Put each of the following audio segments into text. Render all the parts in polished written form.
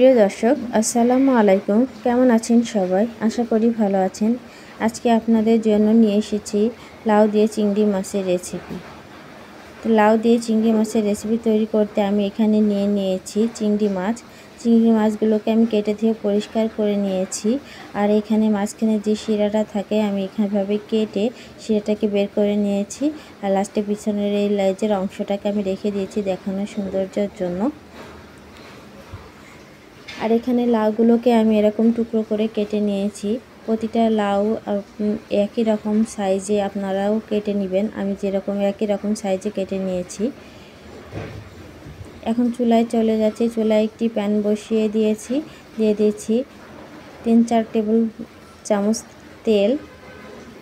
প্রিয় দর্শক, আসসালামু আলাইকুম। কেমন আছেন সবাই? আশা করি ভালো আছেন। আজকে আপনাদের জন্য নিয়ে এসেছি লাউ দিয়ে চিংড়ি মাছের রেসিপি। তো লাউ দিয়ে চিংড়ি মাছের রেসিপি তৈরি করতে আমি এখানে নিয়েছি চিংড়ি মাছ। চিংড়ি মাছগুলোকে আমি কেটে ধুয়ে পরিষ্কার করে নিয়েছি। আর এখানে মাঝখানে যে শিরাটা থাকে আমি এখানেভাবে কেটে শিরাটাকে বের করে নিয়েছি। আর লাস্টে পিছনের এই লেজের অংশটাকে আমি রেখে দিয়েছি দেখানোর সৌন্দর্যের জন্য। আর এখানে লাউগুলোকে আমি এরকম টুকরো করে কেটে নিয়েছি। প্রতিটা লাউ একই রকম সাইজে আপনারাও কেটে নেবেন। আমি যেরকম একই রকম সাইজে কেটে নিয়েছি। এখন চুলায় চলে যাচ্ছি। চুলায় একটি প্যান বসিয়ে দিয়েছি। দিয়ে দিয়েছি 3-4 টেবিল চামচ তেল।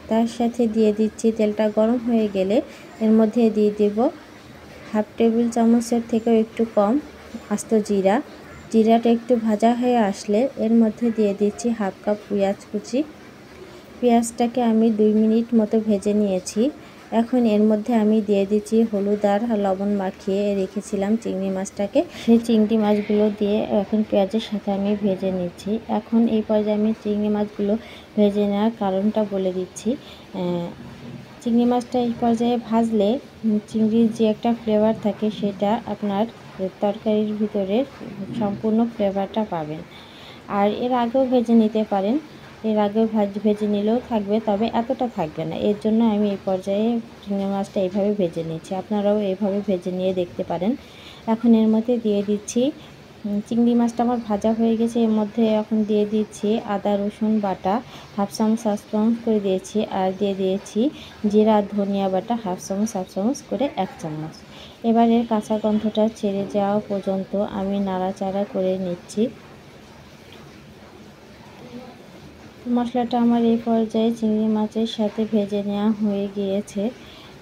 তার সাথে দিয়ে দিচ্ছি, তেলটা গরম হয়ে গেলে এর মধ্যে দিয়ে দেব 1/2 টেবিল চামচের থেকেও একটু কম আস্ত জিরা। জিরাটা একটু ভাজা হয়ে আসলে এর মধ্যে দিয়ে দিচ্ছি 1/2 কাপ পেঁয়াজ কুচি। পেঁয়াজটাকে আমি 2 মিনিট মতো ভেজে নিয়েছি। এখন এর মধ্যে আমি দিয়ে দিচ্ছি হলুদ আর লবণ মাখিয়ে রেখেছিলাম চিংড়ি মাছটাকে। সেই চিংড়ি মাছগুলো দিয়ে এখন পেঁয়াজের সাথে আমি ভেজে নিচ্ছি। এখন এই পর্যায়ে আমি চিংড়ি মাছগুলো ভেজে নেওয়ার কারণটা বলে দিচ্ছি। চিংড়ি মাছটা এই পর্যায়ে ভাজলে চিংড়ির যে একটা ফ্লেভার থাকে সেটা আপনার তরকারির ভিতরে সম্পূর্ণ ফ্লেভারটা পাবেন। আর এর আগেও ভেজে নিতে পারেন, এর আগেও ভেজে নিলেও থাকবে, তবে এতটা থাকবে না। এর জন্য আমি এই পর্যায়ে চিংড়ি মাছটা এইভাবে ভেজে নিচ্ছি। আপনারাও এইভাবে ভেজে নিয়ে দেখতে পারেন। এখন এর মধ্যে দিয়ে দিচ্ছি, চিংড়ি মাছটা আমার ভাজা হয়ে গেছে। এর মধ্যে এখন দিয়ে দিচ্ছি আদা রসুন বাটা 1/2 চামচ করে দিয়েছি। আর দিয়ে দিয়েছি জিরা ধনিয়া বাটা 1/2 চামচ করে 1 চামচ। এবার এর কাঁচা গন্ধটা ছেড়ে যাওয়া পর্যন্ত আমি নাড়াচাড়া করে নিচ্ছি। মশলাটা আমার এই পর্যায়ে চিংড়ি মাছের সাথে ভেজে নেওয়া হয়ে গিয়েছে।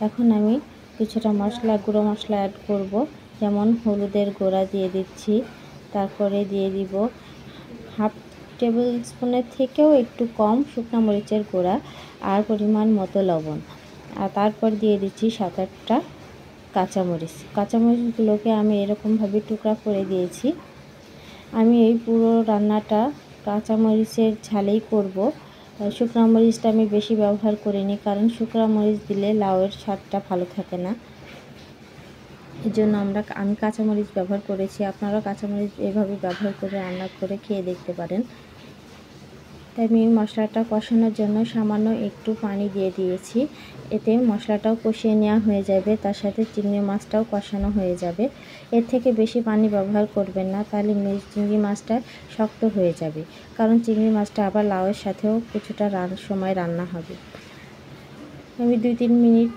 এখন আমি কিছুটা গুঁড়ো মশলা অ্যাড করব। যেমন হলুদের গুঁড়া দিয়ে দিচ্ছি, তারপরে দিয়ে দিব 1/2 টেবিল স্পুনের থেকেও একটু কম শুকনো মরিচের গুঁড়া আর পরিমাণ মতো লবণ। আর তারপর দিয়ে দিচ্ছি 7-8টা কাঁচামরিচ। কাঁচামরিচগুলোকে আমি এরকমভাবে টুকরা করে দিয়েছি। আমি এই পুরো রান্নাটা কাঁচামরিচের ঝালেই করব। শুকনো মরিচটা আমি বেশি ব্যবহার করিনি, কারণ শুকনো মরিচ দিলে লাউয়ের স্বাদটা ভালো থাকে না। এর জন্য আমি কাঁচামরিচ ব্যবহার করেছি। আপনারা কাঁচামরিচ এভাবে ব্যবহার করে রান্না করে খেয়ে দেখতে পারেন। তাই আমি মশলাটা কষানোর জন্য সামান্য একটু পানি দিয়ে দিয়েছি। এতে মশলাটাও কষিয়ে নেওয়া হয়ে যাবে, তার সাথে চিংড়ি মাছটাও কষানো হয়ে যাবে। এর থেকে বেশি পানি ব্যবহার করবেন না, তাহলে চিংড়ি মাছটা শক্ত হয়ে যাবে, কারণ চিংড়ি মাছটা আবার লাউয়ের সাথেও কিছুটা সময় রান্না হবে। আমি 2-3 মিনিট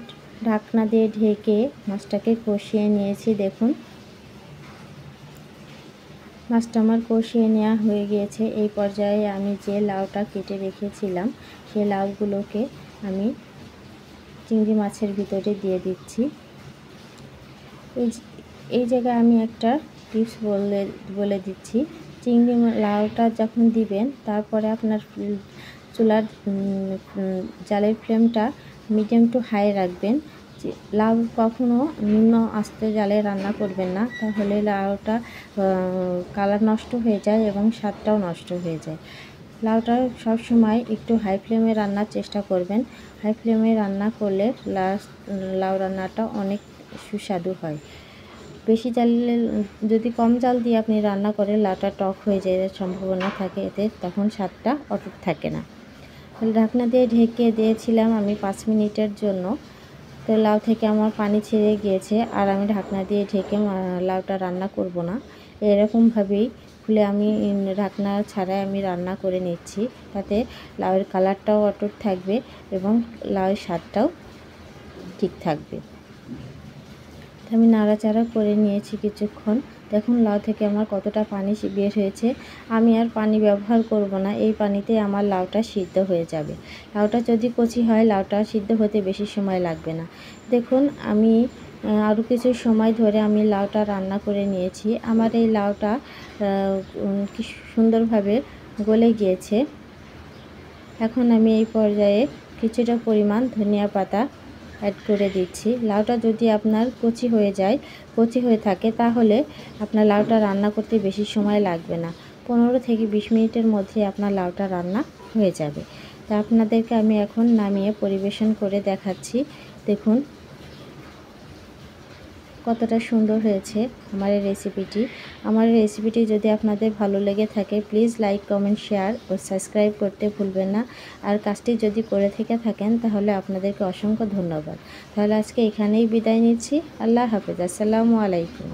ঢাকনা দিয়ে ঢেকে মাছটাকে কষিয়ে নিয়েছি। দেখুন, মাছটা আমার কষিয়ে নেওয়া হয়ে গিয়েছে। এই পর্যায়ে আমি যে লাউটা কেটে রেখেছিলাম সেই লাউগুলোকে আমি চিংড়ি মাছের ভিতরে দিয়ে দিচ্ছি। এই জায়গায় আমি একটা টিপস বলে দিচ্ছি। লাউটা যখন দিবেন, তারপরে আপনার চুলার জালের ফ্লেমটা মিডিয়াম টু হাই রাখবেন। লাউ কখনো নিম্ন আস্তে জালে রান্না করবেন না, তাহলে লাউটা কালার নষ্ট হয়ে যায় এবং স্বাদটাও নষ্ট হয়ে যায়। লাউটা সবসময় একটু হাই ফ্লেমে রান্নার চেষ্টা করবেন। হাই ফ্লেমে রান্না করলে লাউ রান্নাটা অনেক সুস্বাদু হয়। বেশি জালে যদি কম জাল দিয়ে আপনি রান্না করেন, লাউটা টক হয়ে যাওয়ার সম্ভাবনা থাকে, এতে তখন স্বাদটা অটুট থাকে না। ঢাকনা দিয়ে ঢেকে দিয়েছিলাম আমি 5 মিনিটের জন্য। তো লাউ থেকে আমার পানি ছেড়ে গিয়েছে, আর আমি ঢাকনা দিয়ে ঢেকে লাউটা রান্না করব না। এরকমভাবেই খুলে আমি ঢাকনা ছাড়াই আমি রান্না করে নিচ্ছি। তাতে লাউয়ের কালারটাও অটুট থাকবে এবং লাউয়ের স্বাদটাও ঠিক থাকবে। আমি নাড়াচাড়া করে নিয়েছি কিছুক্ষণ। দেখুন লাউ থেকে আমার কতটা পানি বের হয়েছে। আমি আর পানি ব্যবহার করব না, এই পানিতে আমার লাউটা সিদ্ধ হয়ে যাবে। লাউটা যদি কচি হয়, লাউটা সিদ্ধ হতে বেশি সময় লাগবে না। দেখুন, আমি আরও কিছু সময় ধরে আমি লাউটা রান্না করে নিয়েছি। আমার এই লাউটা কি সুন্দরভাবে গলে গিয়েছে। এখন আমি এই পর্যায়ে কিছুটা পরিমাণ ধনিয়া পাতা অ্যাড করে দিচ্ছি। লাউটা যদি আপনার কচি হয়ে থাকে, তাহলে আপনার লাউটা রান্না করতে বেশি সময় লাগবে না। 15 থেকে 20 মিনিটের মধ্যে আপনার লাউটা রান্না হয়ে যাবে। তা আপনাদেরকে আমি এখন নামিয়ে পরিবেশন করে দেখাচ্ছি। দেখুন কতটা সুন্দর হয়েছে আমার এই রেসিপিটি। আমার এই রেসিপিটি যদি আপনাদের ভালো লেগে থাকে প্লিজ লাইক, কমেন্ট, শেয়ার ও সাবস্ক্রাইব করতে ভুলবেন না। আর কাজটি যদি করে থেকে থাকেন তাহলে আপনাদেরকে অসংখ্য ধন্যবাদ। তাহলে আজকে এখানেই বিদায় নিচ্ছি। আল্লাহ হাফেজ। আসসালামু আলাইকুম।